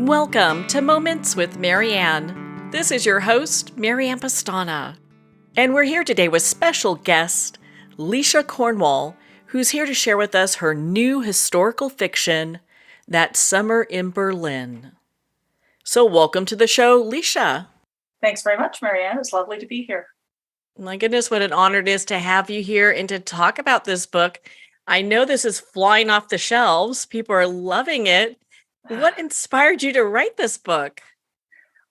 Welcome to Moments with Marianne. This is your host, Marianne Pestana. And we're here today with special guest, Lecia Cornwall, who's here to share with us her new historical fiction, That Summer in Berlin. So welcome to the show, Lecia. Thanks very much, Marianne. It's lovely to be here. My goodness, what an honor it is to have you here and to talk about this book. I know this is flying off the shelves. People are loving it. What inspired you to write this book?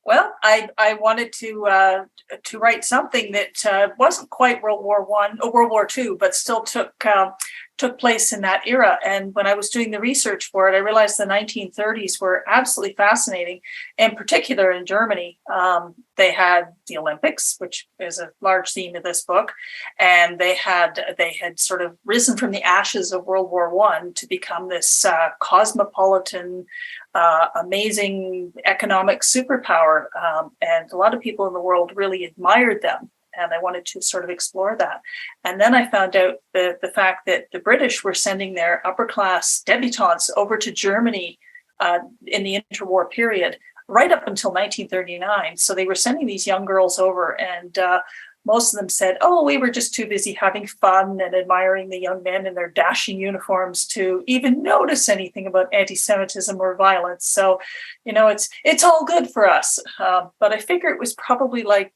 Well, I wanted to write something that wasn't quite World War I or World War II, but still took place in that era. And when I was doing the research for it, I realized the 1930s were absolutely fascinating. In particular, in Germany, they had the Olympics, which is a large theme of this book, and they had sort of risen from the ashes of World War I to become this cosmopolitan, amazing economic superpower, and a lot of people in the world really admired them. And I wanted to sort of explore that. And then I found out the fact that the British were sending their upper class debutantes over to Germany in the interwar period, right up until 1939. So they were sending these young girls over, and most of them said, "Oh, we were just too busy having fun and admiring the young men in their dashing uniforms to even notice anything about anti-Semitism or violence." So, it's all good for us. But I figure it was probably like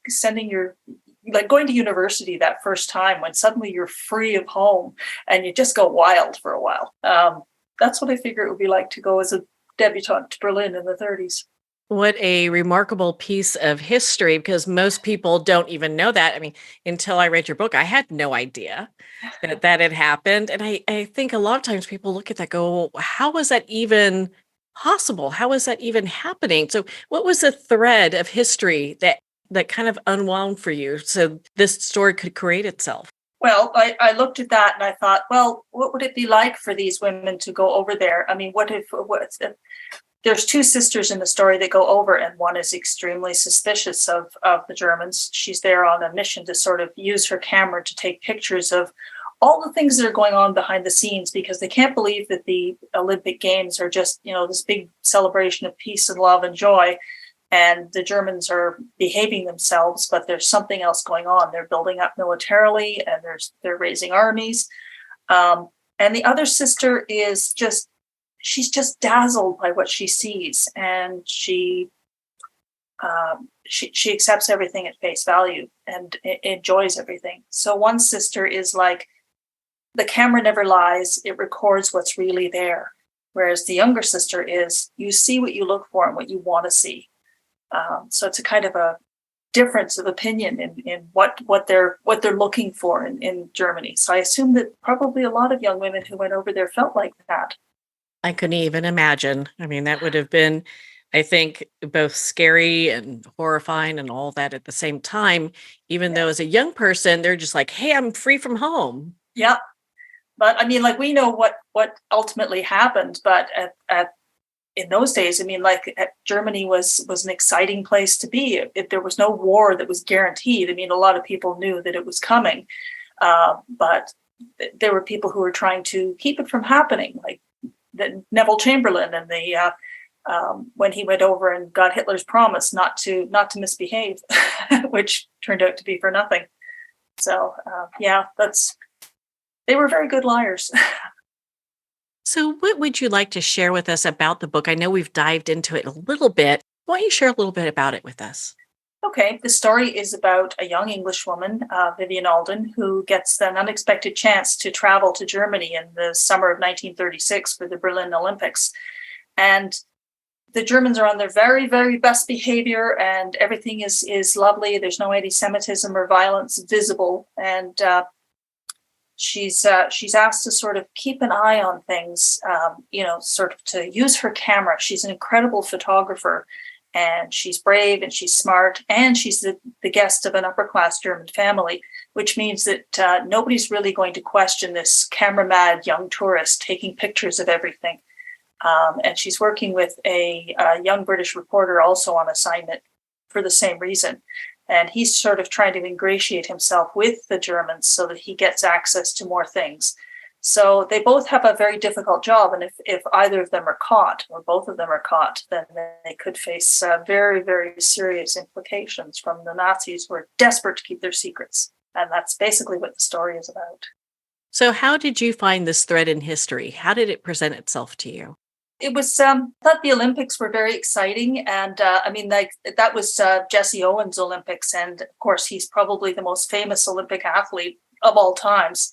going to university that first time when suddenly you're free of home and you just go wild for a while. That's what I figure it would be like to go as a debutante to Berlin in the 30s. What a remarkable piece of history, because most people don't even know that. I mean, until I read your book, I had no idea that had happened. And I think a lot of times people look at that, go, "Well, how was that even possible? How was that even happening?" So what was the thread of history that kind of unwound for you so this story could create itself? Well, I looked at that and I thought, well, what would it be like for these women to go over there? I mean, what if there's two sisters in the story that go over, and one is extremely suspicious of the Germans. She's there on a mission to sort of use her camera to take pictures of all the things that are going on behind the scenes, because they can't believe that the Olympic Games are just, this big celebration of peace and love and joy. And the Germans are behaving themselves, but there's something else going on. They're building up militarily, and they're raising armies. And the other sister is she's just dazzled by what she sees, and she accepts everything at face value and enjoys everything. So one sister is like, the camera never lies; it records what's really there. Whereas the younger sister is, you see what you look for and what you want to see. So it's a kind of a difference of opinion in what they're looking for in Germany. So I assume that probably a lot of young women who went over there felt like that. I couldn't even imagine. I mean, that would have been, I think, both scary and horrifying and all that at the same time, even though Yeah. as a young person, they're just like, "Hey, I'm free from home." Yeah. But I mean, like, we know what ultimately happened, but at in those days, I mean, like, Germany was an exciting place to be. If there was no war that was guaranteed, I mean, a lot of people knew that it was coming, but there were people who were trying to keep it from happening, like Neville Chamberlain and when he went over and got Hitler's promise not to misbehave, which turned out to be for nothing. So yeah, they were very good liars. So, what would you like to share with us about the book? I know we've dived into it a little bit. Why don't you share a little bit about it with us? Okay, the story is about a young English woman, Vivian Alden, who gets an unexpected chance to travel to Germany in the summer of 1936 for the Berlin Olympics. And the Germans are on their very, very best behavior, and everything is lovely. There's no anti-Semitism or violence visible. And she's asked to sort of keep an eye on things, sort of to use her camera. She's an incredible photographer, and she's brave and she's smart, and she's the guest of an upper class German family, which means that nobody's really going to question this camera mad young tourist taking pictures of everything. And she's working with a young British reporter also on assignment for the same reason. And he's sort of trying to ingratiate himself with the Germans so that he gets access to more things. So they both have a very difficult job. And if either of them are caught or both of them are caught, then they could face very, very serious implications from the Nazis who are desperate to keep their secrets. And that's basically what the story is about. So, how did you find this thread in history? How did it present itself to you? It was thought the Olympics were very exciting, and I mean, like that was Jesse Owens' Olympics, and of course, he's probably the most famous Olympic athlete of all times.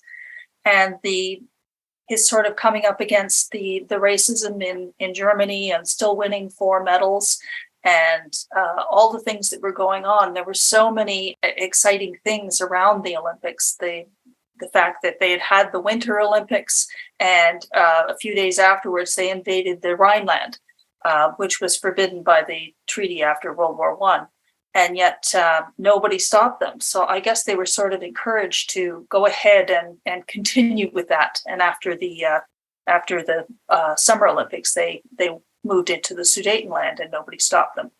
And his sort of coming up against the racism in Germany and still winning 4 medals, and all the things that were going on. There were so many exciting things around the Olympics. The fact that they had the Winter Olympics, and a few days afterwards they invaded the Rhineland, which was forbidden by the treaty after World War I. And yet nobody stopped them. So I guess they were sort of encouraged to go ahead and continue with that. And after the Summer Olympics, they moved into the Sudetenland and nobody stopped them.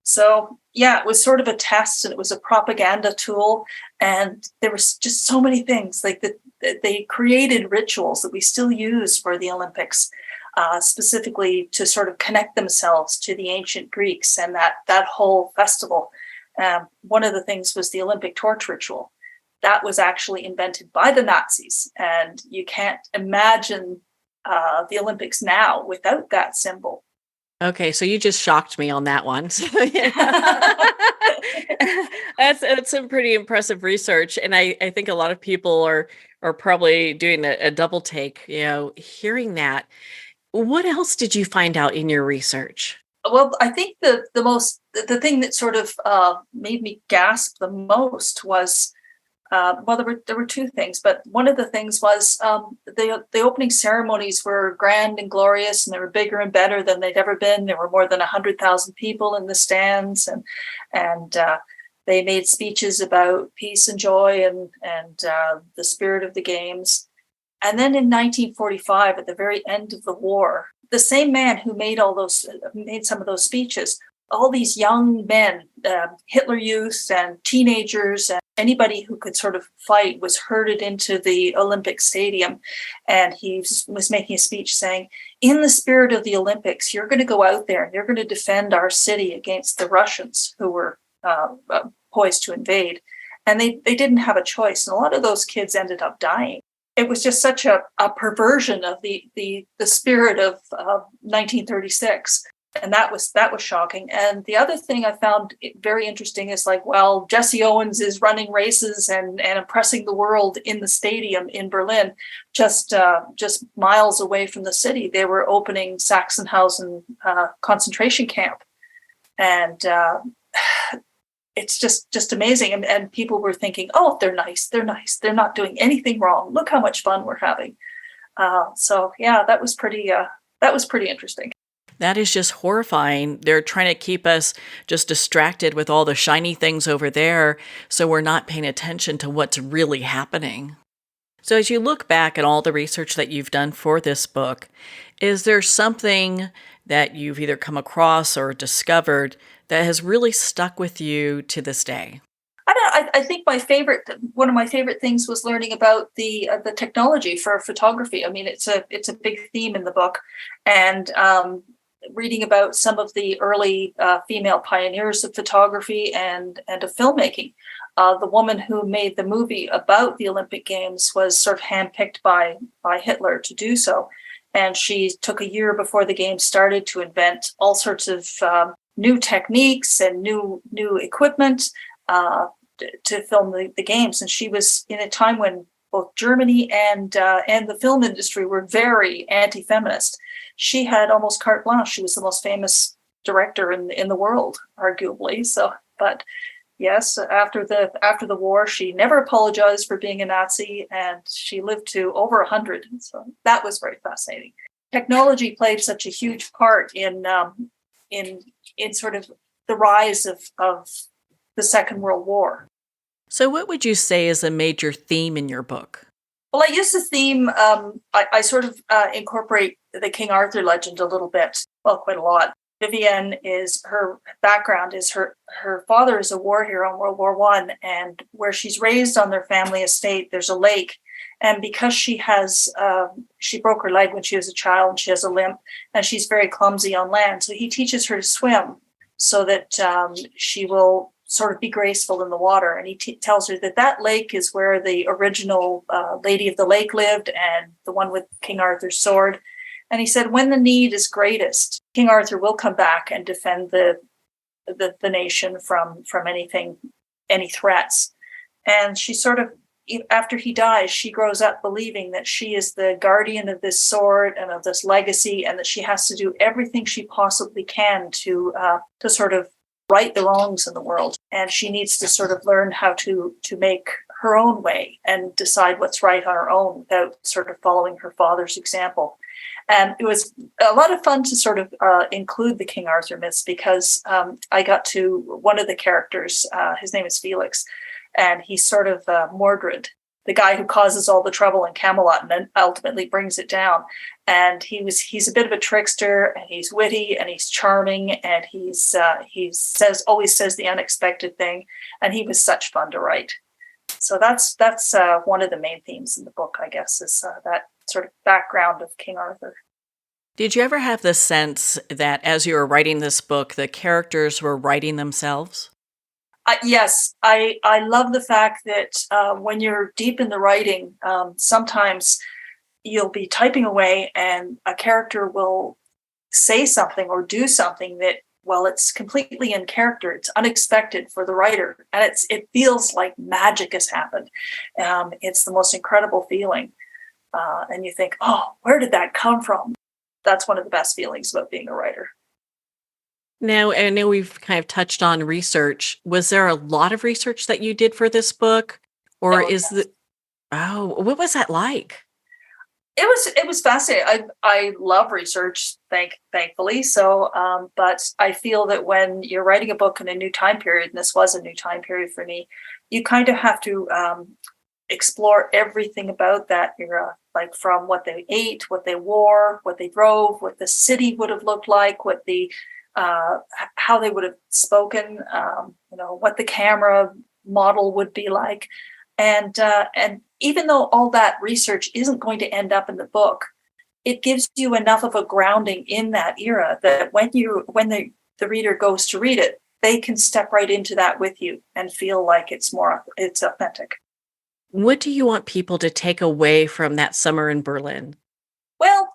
So yeah, it was sort of a test, and it was a propaganda tool. And there was just so many things like that. They created rituals that we still use for the Olympics, specifically to sort of connect themselves to the ancient Greeks and that whole festival. One of the things was the Olympic torch ritual. That was actually invented by the Nazis, and you can't imagine the Olympics now without that symbol. Okay, so you just shocked me on that one. So, yeah. That's some pretty impressive research, and I think a lot of people are probably doing a double take, hearing that. What else did you find out in your research? Well, I think the thing that sort of made me gasp the most was there were 2 things, but one of the things was the opening ceremonies were grand and glorious, and they were bigger and better than they'd ever been. There were more than 100,000 people in the stands, and they made speeches about peace and joy and the spirit of the games. And then in 1945, at the very end of the war, the same man who made some of those speeches, all these young men, Hitler Youth and teenagers, and anybody who could sort of fight was herded into the Olympic Stadium. And he was making a speech saying, in the spirit of the Olympics, you're going to go out there and you're going to defend our city against the Russians who were poised to invade. And they didn't have a choice. And a lot of those kids ended up dying. It was just such a perversion of the spirit of 1936. And that was shocking. And the other thing I found very interesting is Jesse Owens is running races and impressing the world in the stadium in Berlin, just miles away from the city. They were opening Sachsenhausen concentration camp, and it's just amazing. And people were thinking, oh, they're nice, they're not doing anything wrong. Look how much fun we're having. So yeah, that was pretty interesting. That is just horrifying. They're trying to keep us just distracted with all the shiny things over there, so we're not paying attention to what's really happening. So as you look back at all the research that you've done for this book, is there something that you've either come across or discovered that has really stuck with you to this day? I think one of my favorite things was learning about the technology for photography. I mean, it's a big theme in the book, and reading about some of the early female pioneers of photography and of filmmaking. The woman who made the movie about the Olympic Games was sort of handpicked by Hitler to do so. And she took a year before the Games started to invent all sorts of new techniques and new equipment to film the Games. And she was in a time when both Germany and the film industry were very anti-feminist. She had almost carte blanche. She was the most famous director in the world, arguably. So, but yes, after the war, she never apologized for being a Nazi, and she lived to over 100. So that was very fascinating. Technology played such a huge part in sort of the rise of the Second World War. So what would you say is a major theme in your book? Well, I use the theme, I sort of incorporate the King Arthur legend a little bit, well, quite a lot. Vivienne her background is her father is a war hero in World War I, and where she's raised on their family estate, there's a lake, And because she broke her leg when she was a child, and she has a limp, and she's very clumsy on land. So he teaches her to swim so that she will sort of be graceful in the water. And he tells her that that lake is where the original Lady of the Lake lived, and the one with King Arthur's sword. And he said, when the need is greatest, King Arthur will come back and defend the nation from anything, any threats. And she sort of, after he dies, she grows up believing that she is the guardian of this sword and of this legacy, and that she has to do everything she possibly can to sort of right the wrongs in the world. And she needs to sort of learn how to make her own way and decide what's right on her own without sort of following her father's example. And it was a lot of fun to sort of include the King Arthur myths, because I got to one of the characters, his name is Felix, and he's sort of Mordred, the guy who causes all the trouble in Camelot and then ultimately brings it down. And he's a bit of a trickster, and he's witty, and he's charming, and he always says the unexpected thing, and he was such fun to write. So that's one of the main themes in the book, I guess, is that sort of background of King Arthur. Did you ever have the sense that as you were writing this book, the characters were writing themselves? Yes, I love the fact that when you're deep in the writing, sometimes you'll be typing away and a character will say something or do something that, well, it's completely in character. It's unexpected for the writer, and it feels like magic has happened. It's the most incredible feeling. And you think, oh, where did that come from? That's one of the best feelings about being a writer. Now, I know we've kind of touched on research. Was there a lot of research that you did for this book? Or what was that like? It was fascinating. I love research, thankfully. So, but I feel that when you're writing a book in a new time period, and this was a new time period for me, you kind of have to explore everything about that era, like from what they ate, what they wore, what they drove, what the city would have looked like, what the how they would have spoken, what the camera model would be like. And even though all that research isn't going to end up in the book, it gives you enough of a grounding in that era that when the reader goes to read it, they can step right into that with you and feel like it's authentic. What do you want people to take away from that summer in Berlin? Well,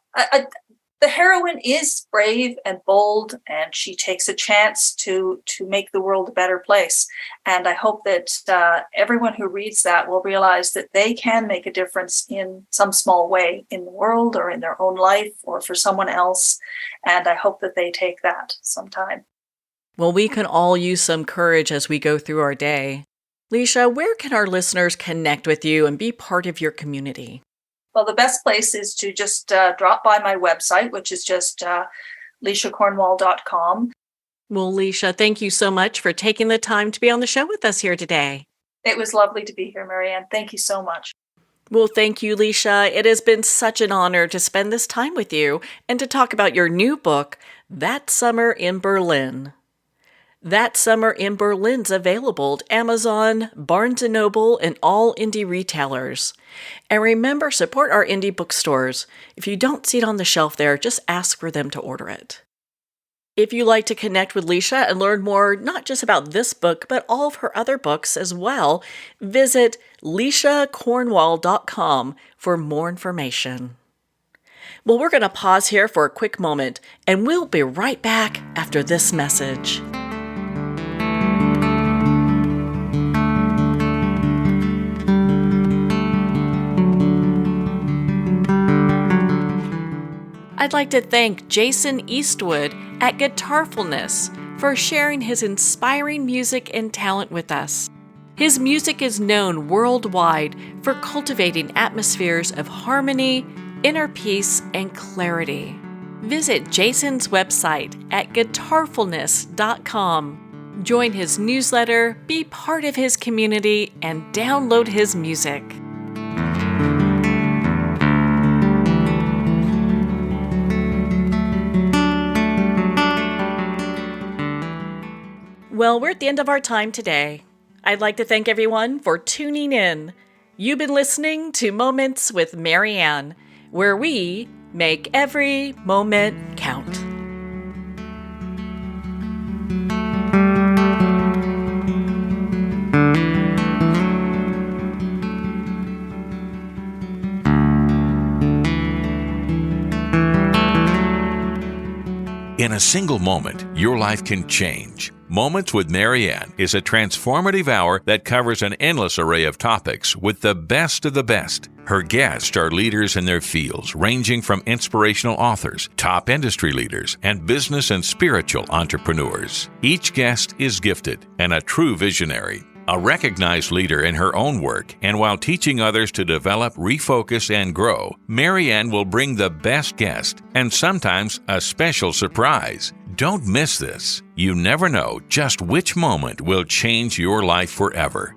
the heroine is brave and bold, and she takes a chance to make the world a better place. And I hope that everyone who reads that will realize that they can make a difference in some small way in the world or in their own life or for someone else. And I hope that they take that sometime. Well, we can all use some courage as we go through our day. Lecia, where can our listeners connect with you and be part of your community? Well, the best place is to just drop by my website, which is just LeciaCornwall.com. Well, Lecia, thank you so much for taking the time to be on the show with us here today. It was lovely to be here, Marianne. Thank you so much. Well, thank you, Lecia. It has been such an honor to spend this time with you and to talk about your new book, That Summer in Berlin. That Summer in Berlin's available at Amazon, Barnes & Noble, and all indie retailers. And remember, support our indie bookstores. If you don't see it on the shelf there, just ask for them to order it. If you'd like to connect with Lecia and learn more, not just about this book, but all of her other books as well, visit LeciaCornwall.com for more information. Well, we're going to pause here for a quick moment, and we'll be right back after this message. I'd like to thank Jason Eastwood at Guitarfulness for sharing his inspiring music and talent with us. His music is known worldwide for cultivating atmospheres of harmony, inner peace, and clarity. Visit Jason's website at guitarfulness.com. Join his newsletter, be part of his community, and download his music. Well, we're at the end of our time today. I'd like to thank everyone for tuning in. You've been listening to Moments with Marianne, where we make every moment count. In a single moment, your life can change. Moments with Marianne is a transformative hour that covers an endless array of topics with the best of the best. Her guests are leaders in their fields, ranging from inspirational authors, top industry leaders, and business and spiritual entrepreneurs. Each guest is gifted and a true visionary, a recognized leader in her own work, and while teaching others to develop, refocus, and grow, Marianne will bring the best guest and sometimes a special surprise. Don't miss this. You never know just which moment will change your life forever.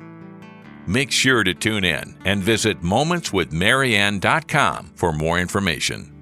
Make sure to tune in and visit momentswithmarianne.com for more information.